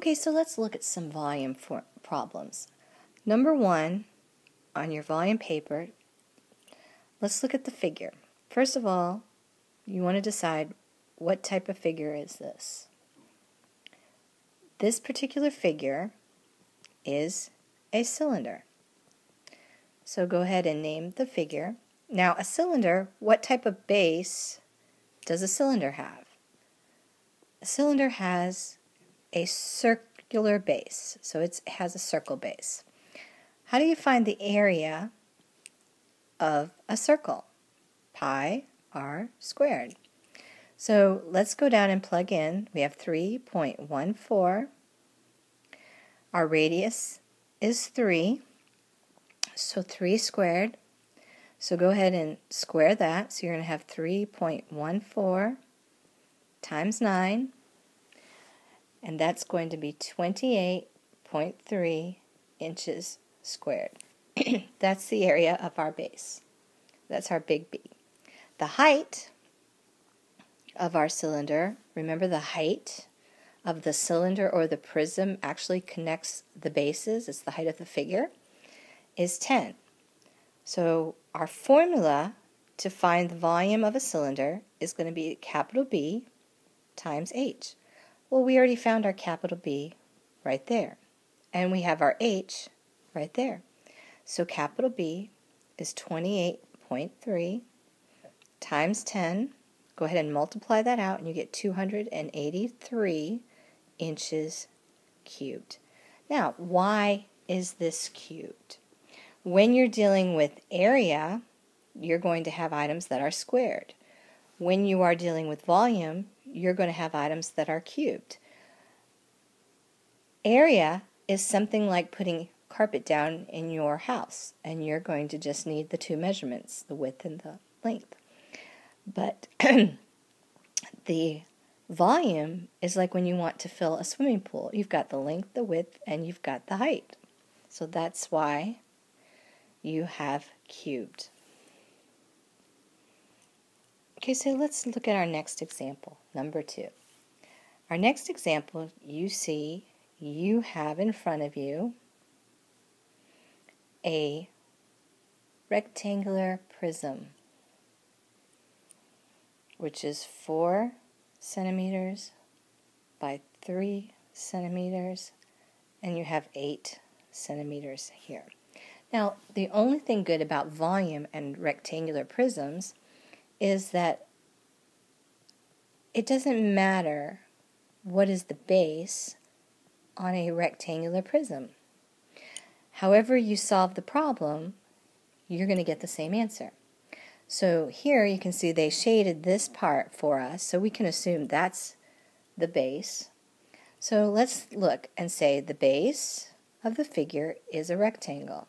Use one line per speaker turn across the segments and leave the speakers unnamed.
Okay, so let's look at some volume problems. Number one, on your volume paper, let's look at the figure. First of all, you want to decide what type of figure is this. This particular figure is a cylinder. So go ahead and name the figure. Now, a cylinder, what type of base does a cylinder have? A cylinder has a circular base, so it has a circle base. How do you find the area of a circle? Pi r squared. So let's go down and plug in. We have 3.14. Our radius is 3, so 3 squared. So go ahead and square that. So you're going to have 3.14 times 9, and that's going to be 28.3 inches squared. That's the area of our base. That's our big B. The height of our cylinder, remember the height of the cylinder or the prism actually connects the bases, it's the height of the figure, is 10. So our formula to find the volume of a cylinder is going to be capital B times H. Well, we already found our capital B right there, and we have our H right there. So capital B is 28.3 times 10. Go ahead and multiply that out, and you get 283 inches cubed. Now, why is this cubed? When you're dealing with area, you're going to have items that are squared. When you are dealing with volume, you're going to have items that are cubed. Area is something like putting carpet down in your house, and you're going to just need the two measurements, the width and the length. But the volume is like when you want to fill a swimming pool. You've got the length, the width, and you've got the height. So that's why you have cubed. Okay, so let's look at our next example, number 2. Our next example, you see you have in front of you a rectangular prism, which is 4 centimeters by 3 centimeters, and you have 8 centimeters here. Now, the only thing good about volume and rectangular prisms is that it doesn't matter what is the base on a rectangular prism. However you solve the problem, you're going to get the same answer. So here you can see they shaded this part for us, so we can assume that's the base. So let's look and say the base of the figure is a rectangle.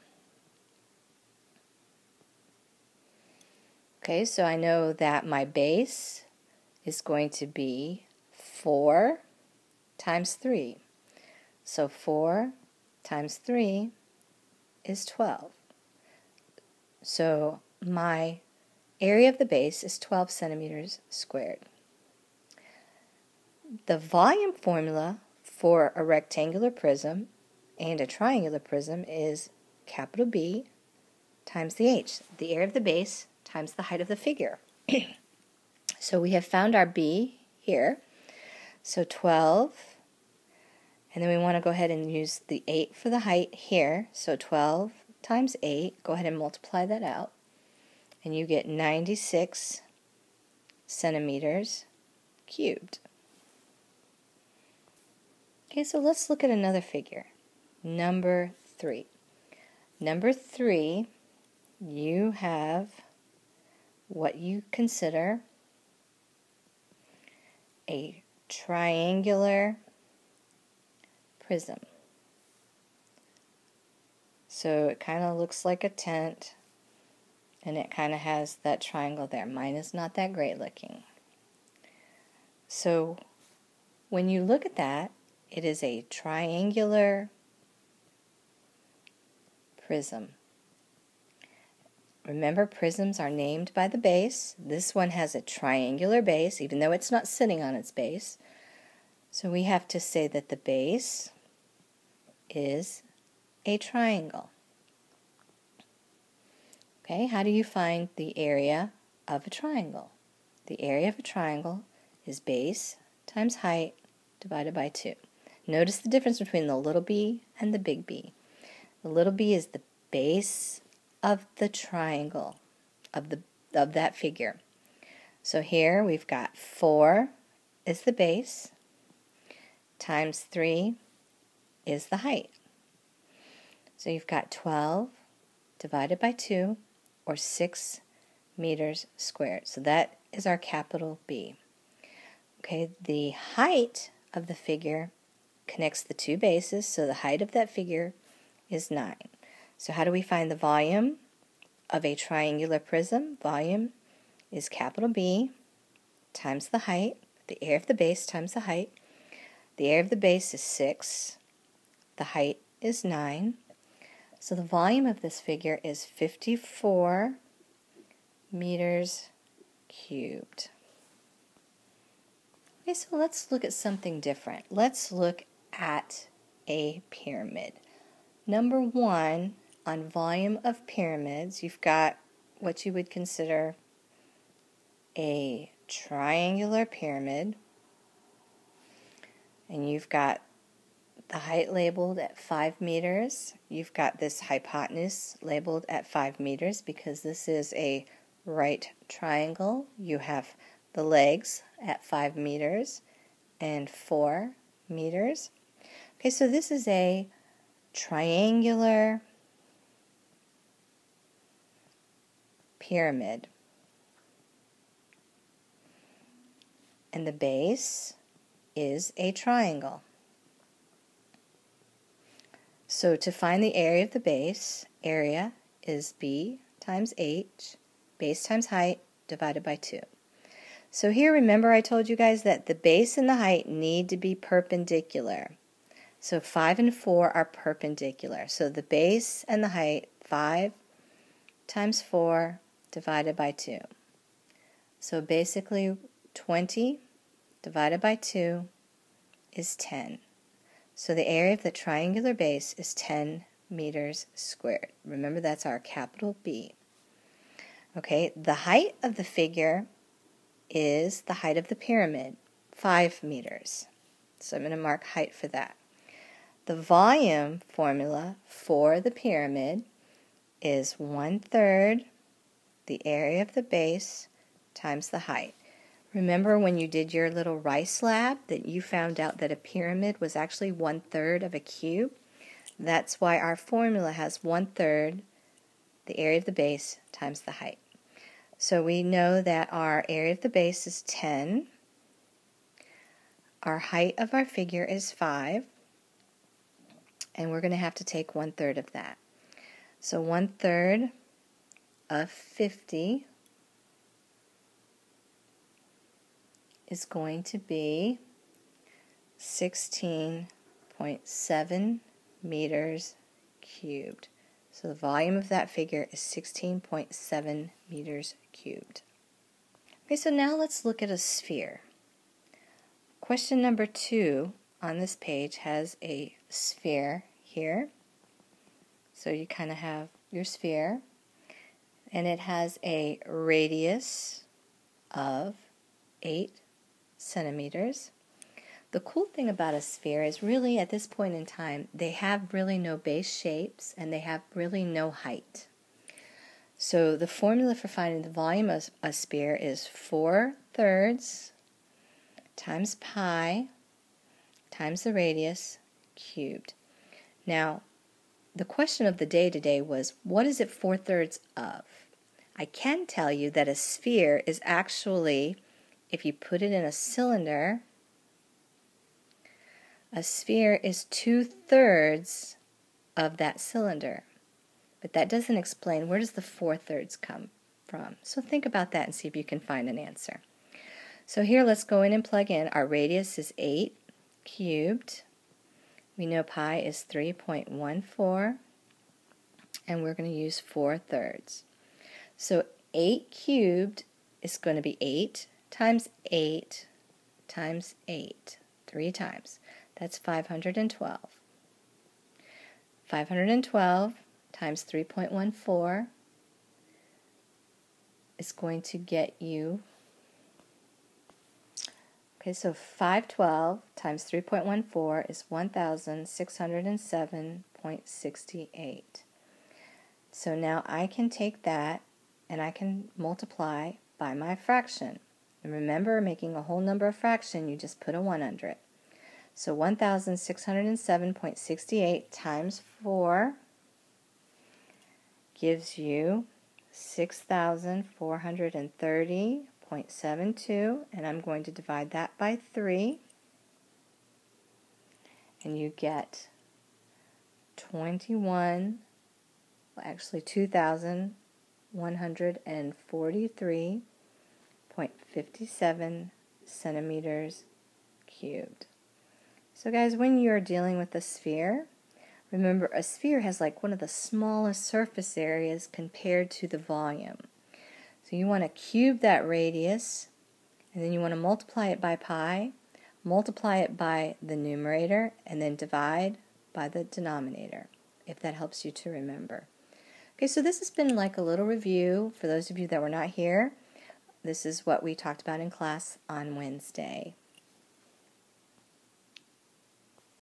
Okay, so I know that my base is going to be 4 times 3. So 4 times 3 is 12. So my area of the base is 12 centimeters squared. The volume formula for a rectangular prism and a triangular prism is capital B times the H, the area of the base times the height of the figure. So we have found our B here. So 12, and then we want to go ahead and use the 8 for the height here. So 12 times 8, go ahead and multiply that out, and you get 96 centimeters cubed. Okay, so let's look at another figure, number 3. Number 3, you have what you consider a triangular prism. So it kind of looks like a tent, and it kind of has that triangle there. Mine is not that great looking. So when you look at that, it is a triangular prism. Remember, prisms are named by the base. This one has a triangular base, even though it's not sitting on its base. So we have to say that the base is a triangle. Okay, how do you find the area of a triangle? The area of a triangle is base times height divided by 2. Notice the difference between the little b and the big B. The little b is the base of the triangle, of that figure. So here we've got 4 is the base, times 3 is the height. So you've got 12 divided by 2, or 6 meters squared. So that is our capital B. Okay, the height of the figure connects the two bases, so the height of that figure is 9. So how do we find the volume of a triangular prism? Volume is capital B times the height, the area of the base times the height. The area of the base is 6, the height is 9. So the volume of this figure is 54 meters cubed. Okay, so let's look at something different. Let's look at a pyramid. Number 1, on volume of pyramids, you've got what you would consider a triangular pyramid, and you've got the height labeled at 5 meters. You've got this hypotenuse labeled at 5 meters because this is a right triangle. You have the legs at 5 meters and 4 meters. Okay, so this is a triangular pyramid. And the base is a triangle. So to find the area of the base, area is B times H, base times height, divided by 2. So here, remember I told you guys that the base and the height need to be perpendicular. So 5 and 4 are perpendicular. So the base and the height, 5 times 4 divided by 2. So basically 20 divided by 2 is 10. So the area of the triangular base is 10 meters squared. Remember, that's our capital B. Okay, the height of the figure is the height of the pyramid, 5 meters. So I'm going to mark height for that. The volume formula for the pyramid is 1/3 the area of the base times the height. Remember when you did your little rice lab that you found out that a pyramid was actually 1/3 of a cube? That's why our formula has 1/3 the area of the base times the height. So we know that our area of the base is 10. Our height of our figure is 5. And we're going to have to take 1/3 of that. So 1/3 of 50 is going to be 16.7 meters cubed. So the volume of that figure is 16.7 meters cubed. Okay, so now let's look at a sphere. Question number 2 on this page has a sphere here. So you kind of have your sphere, and it has a radius of 8 centimeters. The cool thing about a sphere is really at this point in time they have really no base shapes and they have really no height. So the formula for finding the volume of a sphere is 4/3 times pi times the radius cubed. Now the question of the day today was, what is it 4/3 of? I can tell you that a sphere is actually, if you put it in a cylinder, a sphere is 2/3 of that cylinder. But that doesn't explain where does the 4/3 come from. So think about that and see if you can find an answer. So here let's go in and plug in. Our radius is 8 cubed. We know pi is 3.14. And we're going to use 4/3. So 8 cubed is going to be 8 times 8 times 8. 3 times. That's 512. 512 times 3.14 is going to get you, okay, so 512 times 3.14 is 1,607.68. So now I can take that and I can multiply by my fraction. And remember, making a whole number fraction, you just put a 1 under it. So 1,607.68 times 4 gives you 6,430.72, and I'm going to divide that by 3, and you get 2,143.57 centimeters cubed. So guys, when you're dealing with a sphere, remember a sphere has like one of the smallest surface areas compared to the volume. So you want to cube that radius, and then you want to multiply it by pi, multiply it by the numerator, and then divide by the denominator, if that helps you to remember. Okay, so this has been like a little review for those of you that were not here. This is what we talked about in class on Wednesday.